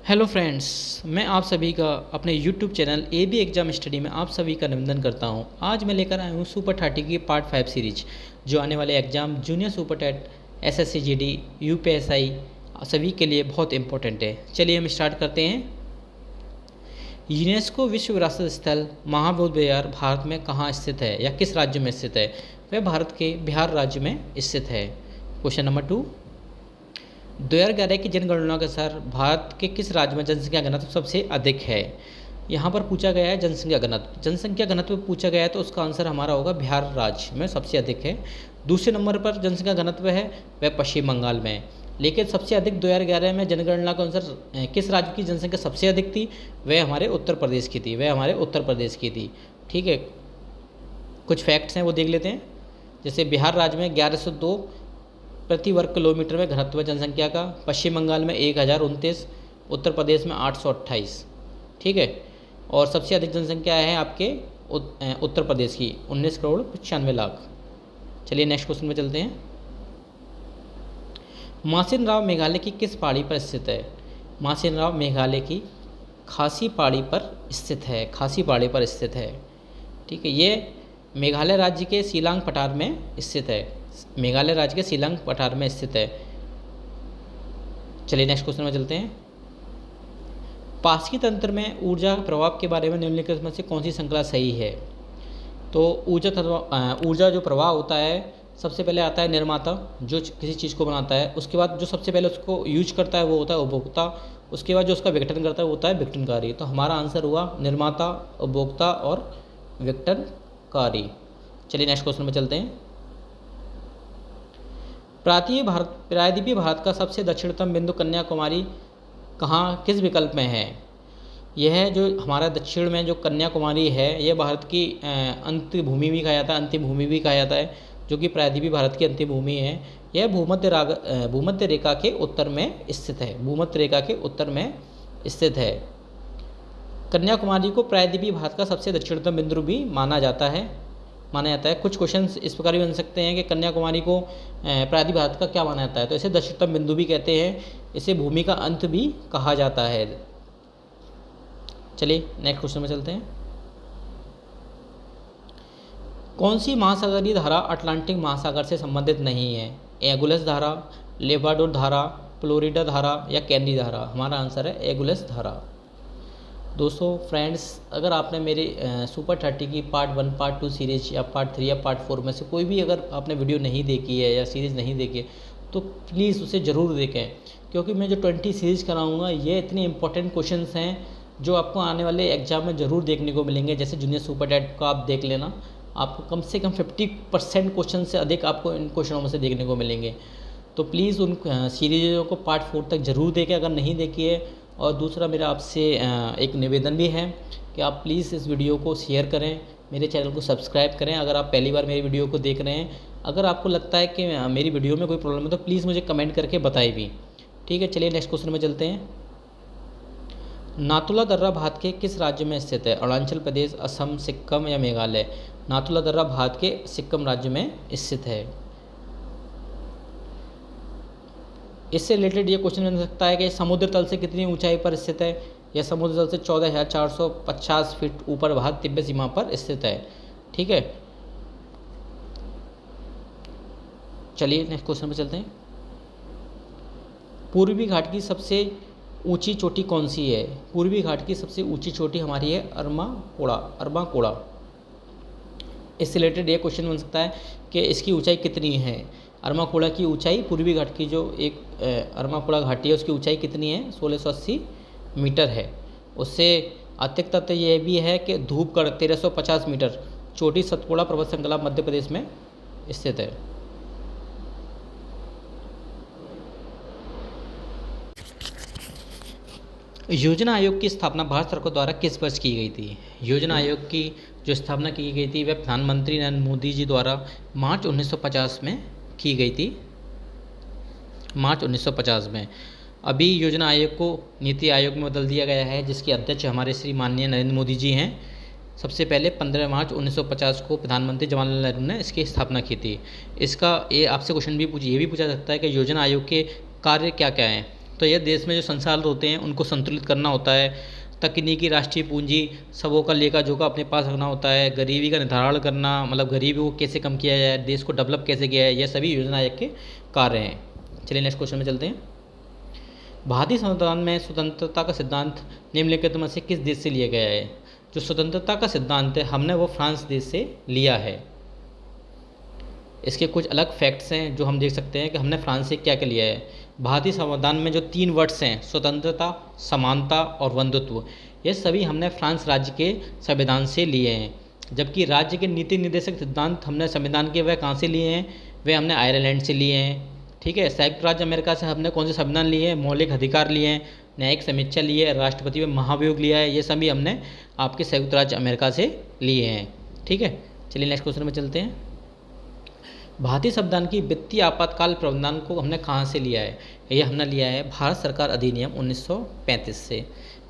Hello friends, मैं आप सभी का अपने YouTube channel AB exam study में आप सभी का अभिनंदन करता हूं। आज मैं लेकर आया हूं सुपर 30 की पार्ट 5 सीरीज, जो आने वाले exam junior super TET, SSC GD, UPSI सभी के लिए बहुत इंपॉर्टेंट है। चलिए हम स्टार्ट करते हैं। यूनेस्को विश्व विरासत स्थल महाबोध विहार भारत में कहाँ स्थित है या किस राज्य में स्थित है? वह भारत के बिहार राज्य में स्थित है। क्वेश्चन नंबर 2, 2011 की जनगणना के अनुसार भारत के किस राज्य में जनसंख्या घनत्व सबसे अधिक है? यहाँ पर पूछा गया है जनसंख्या घनत्व पूछा गया है, तो उसका आंसर हमारा होगा बिहार राज्य में सबसे अधिक है। दूसरे नंबर पर जनसंख्या घनत्व है वह पश्चिम बंगाल में। लेकिन सबसे अधिक 2011 में जनगणना के अनुसार किस राज्य की जनसंख्या सबसे अधिक थी? वह हमारे उत्तर प्रदेश की थी। ठीक है, कुछ फैक्ट्स हैं वो देख लेते हैं। जैसे बिहार राज्य में 1102 प्रति वर्ग किलोमीटर में घनत्व जनसंख्या का, पश्चिम बंगाल में 1029, उत्तर प्रदेश में 828। ठीक है, और सबसे अधिक जनसंख्या है आपके उत्तर प्रदेश की 19,95,00,000। चलिए नेक्स्ट क्वेश्चन में चलते हैं। मासिन राव मेघालय की किस पहाड़ी पर स्थित है? मासिन राव मेघालय की खासी पहाड़ी पर स्थित है। ठीक है, ये मेघालय राज्य के शिलांग पठार में स्थित है। चलिए नेक्स्ट क्वेश्चन में चलते हैं। पारस्की तंत्र में ऊर्जा प्रभाव के बारे में निम्नलिखित में से कौन सी श्रृंखला सही है? तो ऊर्जा जो प्रवाह होता है, सबसे पहले आता है निर्माता जो किसी चीज़ को बनाता है, उसके बाद जो सबसे पहले उसको यूज करता है वो होता है उपभोक्ता, उसके बाद जो उसका विघटन करता है वो होता है विघटनकारी। तो हमारा आंसर हुआ निर्माता, उपभोक्ता और विघटनकारी। चलिए नेक्स्ट क्वेश्चन में चलते हैं। प्रायद्वीपीय भारत का सबसे दक्षिणतम बिंदु कन्याकुमारी किस विकल्प में है? यह जो हमारा दक्षिण में जो कन्याकुमारी है, यह भारत की अंतिम भूमि भी कहा जाता है, जो कि प्रायद्वीपीय भारत की अंतिम भूमि है। यह भूमध्य रेखा के उत्तर में स्थित है। कन्याकुमारी को प्रायद्वीपीय भारत का सबसे दक्षिणतम बिंदु भी माना जाता है। कुछ क्वेश्चंस इस प्रकार भी बन सकते हैं कि कन्याकुमारी को प्रायद्वीपीय भारत का क्या माना जाता है, तो इसे दक्षिणतम बिंदु भी कहते हैं, इसे भूमि का अंत भी कहा जाता है। चलिए नेक्स्ट क्वेश्चन में चलते हैं। कौन सी महासागरीय धारा अटलांटिक महासागर से संबंधित नहीं है? एगुलस धारा, लेब्राडोर धारा, फ्लोरिडा धारा या कैनरी धारा? हमारा आंसर है एगुलस धारा। दोस्तों फ्रेंड्स, अगर आपने मेरे सुपर 30 की पार्ट 1, पार्ट 2 सीरीज या पार्ट 3 या पार्ट 4 में से कोई भी अगर आपने वीडियो नहीं देखी है या सीरीज़ नहीं देखी है, तो प्लीज़ उसे ज़रूर देखें, क्योंकि मैं जो 20 सीरीज़ कराऊंगा ये इतने इंपॉर्टेंट क्वेश्चंस हैं जो आपको आने वाले एग्जाम में ज़रूर देखने को मिलेंगे। जैसे जूनियर सुपर टेट का आप देख लेना, आपको कम से कम 50% क्वेश्चन से अधिक आपको इन क्वेश्चनों में से देखने को मिलेंगे। तो प्लीज़ उन सीरीज़ों को पार्ट 4 तक ज़रूर देखें अगर नहीं देखी है। और दूसरा मेरा आपसे एक निवेदन भी है कि आप प्लीज़ इस वीडियो को शेयर करें, मेरे चैनल को सब्सक्राइब करें अगर आप पहली बार मेरी वीडियो को देख रहे हैं। अगर आपको लगता है कि मेरी वीडियो में कोई प्रॉब्लम है तो प्लीज़ मुझे कमेंट करके बताएं भी। ठीक है, चलिए नेक्स्ट क्वेश्चन में चलते हैं। नाथुला दर्रा भारत के किस राज्य में स्थित है? अरुणाचल प्रदेश, असम, सिक्किम या मेघालय? नाथुला दर्रा भारत के सिक्किम राज्य में स्थित है। इससे रिलेटेड ये क्वेश्चन बन सकता है कि समुद्र तल से कितनी ऊंचाई पर स्थित है? यह समुद्र तल से 14,450 फीट ऊपर भारत तिब्बत सीमा पर स्थित है। ठीक है, चलिए नेक्स्ट क्वेश्चन पे चलते हैं। पूर्वी घाट की सबसे ऊंची चोटी कौन सी है? पूर्वी घाट की सबसे ऊंची चोटी हमारी है अरमाकोड़ा। इससे रिलेटेड ये क्वेश्चन बन सकता है कि इसकी ऊंचाई कितनी है? अरमाकोड़ा की ऊंचाई, पूर्वी घाट की जो एक अरमाकोड़ा घाटी है उसकी ऊंचाई कितनी है? 1680 मीटर है। उससे अतिरिक्त तथ्य यह भी है कि धूपगढ़ 1350 मीटर, चोटी सतपुड़ा पर्वत श्रृंखला मध्य प्रदेश में स्थित है। योजना आयोग की स्थापना भारत सरकार द्वारा किस वर्ष की गई थी? योजना आयोग की जो स्थापना की गई थी वह प्रधानमंत्री नरेंद्र मोदी जी द्वारा मार्च 1950 में की गई थी। मार्च 1950 में। अभी योजना आयोग को नीति आयोग में बदल दिया गया है, जिसके अध्यक्ष हमारे श्री माननीय नरेंद्र मोदी जी हैं। सबसे पहले 15 मार्च 1950 को प्रधानमंत्री जवाहरलाल नेहरू ने इसकी स्थापना की थी। इसका ये आपसे क्वेश्चन भी ये भी पूछा सकता है कि योजना आयोग के कार्य क्या क्या हैं। तो ये देश में जो संसाधन होते हैं उनको संतुलित करना होता है, तकनीकी राष्ट्रीय पूंजी सबों का लेखा जोखा अपने पास रखना होता है, गरीबी का निर्धारण करना, मतलब गरीबी को कैसे कम किया जाए, देश को डेवलप कैसे किया जाए, ये सभी योजना आयोग के कार्य हैं। चलिए नेक्स्ट क्वेश्चन में चलते हैं। भारतीय संविधान में स्वतंत्रता का सिद्धांत निम्नलिखित में से किस देश से लिया गया है? जो स्वतंत्रता का सिद्धांत है हमने वो फ्रांस देश से लिया है। इसके कुछ अलग फैक्ट्स हैं जो हम देख सकते हैं कि हमने फ्रांस से क्या क्या लिया है। भारतीय संविधान में जो 3 वर्ड्स हैं, स्वतंत्रता, समानता और बंधुत्व, ये सभी हमने फ्रांस राज्य के संविधान से लिए हैं। जबकि राज्य के नीति निर्देशक सिद्धांत हमने संविधान के वह कहाँ से लिए हैं? वे हमने आयरलैंड से लिए हैं। ठीक है। संयुक्त राज्य अमेरिका से हमने कौन से संविधान लिए हैं? मौलिक अधिकार लिए हैं, न्यायिक समीक्षा लिए है, राष्ट्रपति में महाभियोग लिया है, ये सभी हमने आपके संयुक्त राज्य अमेरिका से लिए हैं। ठीक है। चलिए नेक्स्ट क्वेश्चन में चलते हैं। भारतीय संविधान की वित्तीय आपातकाल प्रावधान को हमने कहाँ से लिया है? ये हमने लिया है भारत सरकार अधिनियम 1935 से।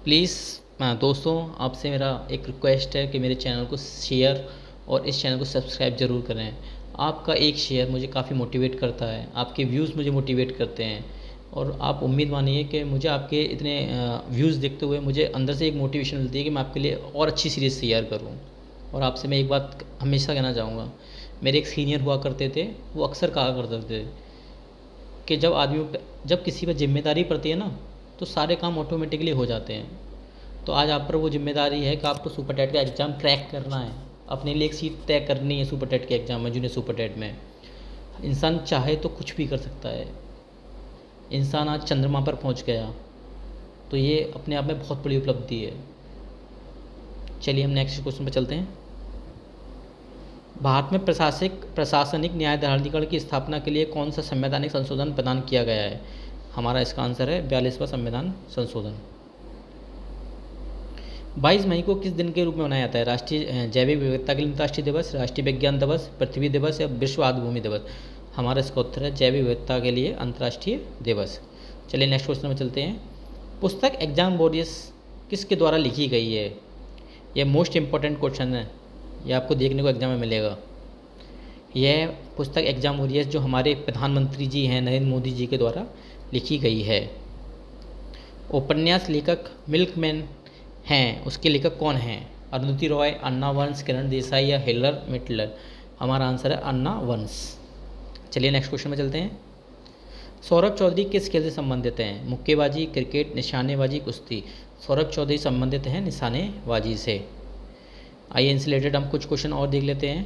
प्लीज़ दोस्तों, आपसे मेरा एक रिक्वेस्ट है कि मेरे चैनल को शेयर और इस चैनल को सब्सक्राइब ज़रूर करें। आपका एक शेयर मुझे काफ़ी मोटिवेट करता है, आपके व्यूज़ मुझे मोटिवेट करते हैं, और आप उम्मीद मानिए कि मुझे आपके इतने व्यूज़ देखते हुए मुझे अंदर से एक मोटिवेशन मिलती है कि मैं आपके लिए और अच्छी सीरीज़ तैयार करूँ। और आपसे मैं एक बात हमेशा कहना चाहूँगा, मेरे एक सीनियर हुआ करते थे, वो अक्सर कहा करते थे कि जब किसी पर जिम्मेदारी पड़ती है ना, तो सारे काम ऑटोमेटिकली हो जाते हैं। तो आज आप पर वो जिम्मेदारी है कि आपको सुपर टेट का एग्ज़ाम क्रैक करना है, अपने लिए एक सीट तय करनी है सुपर टेट के एग्ज़ाम में, जूनियर सुपर टेट में। इंसान चाहे तो कुछ भी कर सकता है। इंसान आज चंद्रमा पर पहुंच गया, तो ये अपने आप में बहुत बड़ी उपलब्धि है। चलिए हम नेक्स्ट क्वेश्चन पर चलते हैं। भारत में प्रशासनिक न्यायाधिकरण की स्थापना के लिए कौन सा संवैधानिक संशोधन प्रदान किया गया है? हमारा इसका आंसर है 42वां संविधान संशोधन। 22 मई को किस दिन के रूप में मनाया जाता है? राष्ट्रीय जैविक विविधता के लिए अंतर्राष्ट्रीय दिवस, राष्ट्रीय विज्ञान दिवस, पृथ्वी दिवस या विश्व आर्द्रभूमि दिवस? हमारा इसका उत्तर है जैविक विविधता के लिए अंतर्राष्ट्रीय दिवस। चलिए नेक्स्ट क्वेश्चन में चलते हैं। पुस्तक एग्जाम वॉरियर्स किसके द्वारा लिखी गई है? यह मोस्ट इम्पोर्टेंट क्वेश्चन है, यह आपको देखने को एग्जाम में मिलेगा। यह पुस्तक एग्जाम वॉरियर्स जो हमारे प्रधानमंत्री जी हैं नरेंद्र मोदी जी के द्वारा लिखी गई है। उपन्यास लेखक मिल्कमैन हैं, उसके लेखक कौन हैं? अरुंधति रॉय, अन्ना वंश, किरण देसाई या हिलर मिटलर? हमारा आंसर है अन्ना वंश। चलिए नेक्स्ट क्वेश्चन में चलते हैं। सौरभ चौधरी किस खेल से संबंधित हैं? मुक्केबाजी, क्रिकेट, निशानेबाजी, कुश्ती? सौरभ चौधरी संबंधित हैं निशानेबाजी से। आइए इनसे रिलेटेड हम कुछ क्वेश्चन और देख लेते हैं।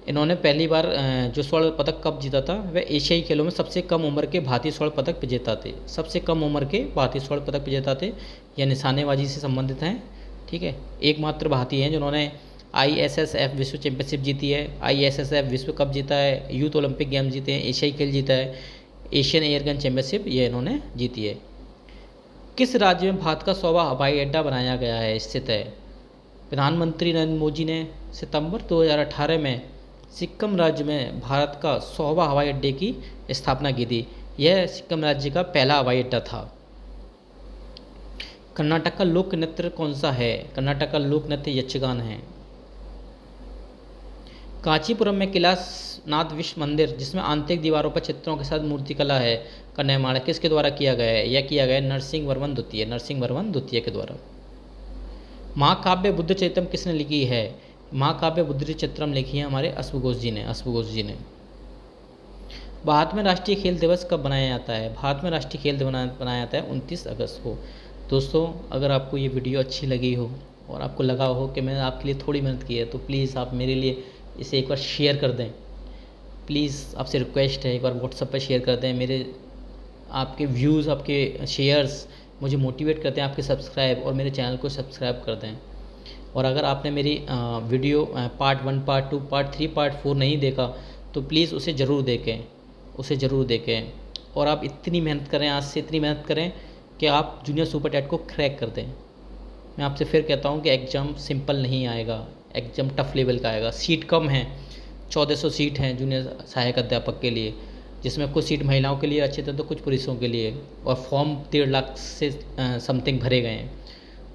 इन्होंने पहली बार जो स्वर्ण पदक कब जीता था? वह एशियाई खेलों में सबसे कम उम्र के भारतीय स्वर्ण पदक विजेता थे। सबसे कम उम्र के भारतीय स्वर्ण पदक विजेता थे। यह निशानेबाजी से संबंधित हैं। ठीक है। एकमात्र भारतीय हैं जिन्होंने ISSF विश्व चैंपियनशिप जीती है, ISSF विश्व कप जीता है, यूथ ओलंपिक गेम जीते हैं, एशियाई खेल जीता है, एशियन एयरगन चैंपियनशिप ये इन्होंने जीती है। किस राज्य में भारत का 100वां हवाई अड्डा बनाया गया है? स्थित है? प्रधानमंत्री नरेंद्र मोदी ने सितंबर 2018 में सिक्किम राज्य में भारत का 100वां हवाई अड्डे की स्थापना की थी। यह सिक्किम राज्य का पहला हवाई अड्डा था। कर्नाटक का लोक नृत्य कौन सा है? कर्नाटक का लोक नृत्य यक्षगान है। कांचीपुरम में कैलाशनाथ विश्व मंदिर, जिसमें आंतरिक दीवारों पर चित्रों के साथ मूर्तिकला है, का निर्माण किसके द्वारा किया गया है? यह किया गया है नरसिंह वर्मन द्वितीय के द्वारा। महाकाव्य बुद्ध चरित्रम किसने लिखी है? महाकाव्य बुद्ध चरित्रम लिखी है हमारे अश्वघोष जी ने। भारत में राष्ट्रीय खेल दिवस कब बनाया जाता है? भारत में राष्ट्रीय खेल दिवस बनाया जाता है 29 अगस्त को। दोस्तों, अगर आपको ये वीडियो अच्छी लगी हो और आपको लगा हो कि मैंने आपके लिए थोड़ी मेहनत की है, तो प्लीज़ आप मेरे लिए इसे एक बार शेयर कर दें। प्लीज़ आपसे रिक्वेस्ट है, एक बार व्हाट्सएप पर शेयर कर दें। मेरे आपके व्यूज़, आपके शेयर्स मुझे मोटिवेट करते हैं। आपके सब्सक्राइब और मेरे चैनल को सब्सक्राइब कर दें। और अगर आपने मेरी video part 1, part 2, part 3, part 4 नहीं देखा, तो प्लीज़ उसे ज़रूर देखें। और आप इतनी मेहनत करें, आज से इतनी मेहनत करें कि आप जूनियर सुपर टेट को क्रैक कर दें। मैं आपसे फिर कहता हूँ कि एग्ज़ाम सिंपल नहीं आएगा, एग्ज़ाम टफ लेवल का आएगा। सीट कम है, 1400 सीट हैं जूनियर सहायक अध्यापक के लिए, जिसमें कुछ सीट महिलाओं के लिए अच्छे थे तो कुछ पुरुषों के लिए, और फॉर्म 1.5 लाख से समथिंग भरे गए हैं।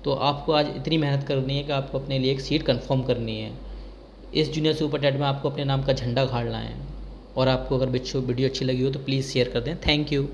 तो आपको आज इतनी मेहनत करनी है कि आपको अपने लिए एक सीट कंफर्म करनी है। इस जूनियर सुपर टेट में आपको अपने नाम का झंडा गाड़ना है। और आपको अगर वीडियो अच्छी लगी हो तो प्लीज़ शेयर कर दें। Thank you.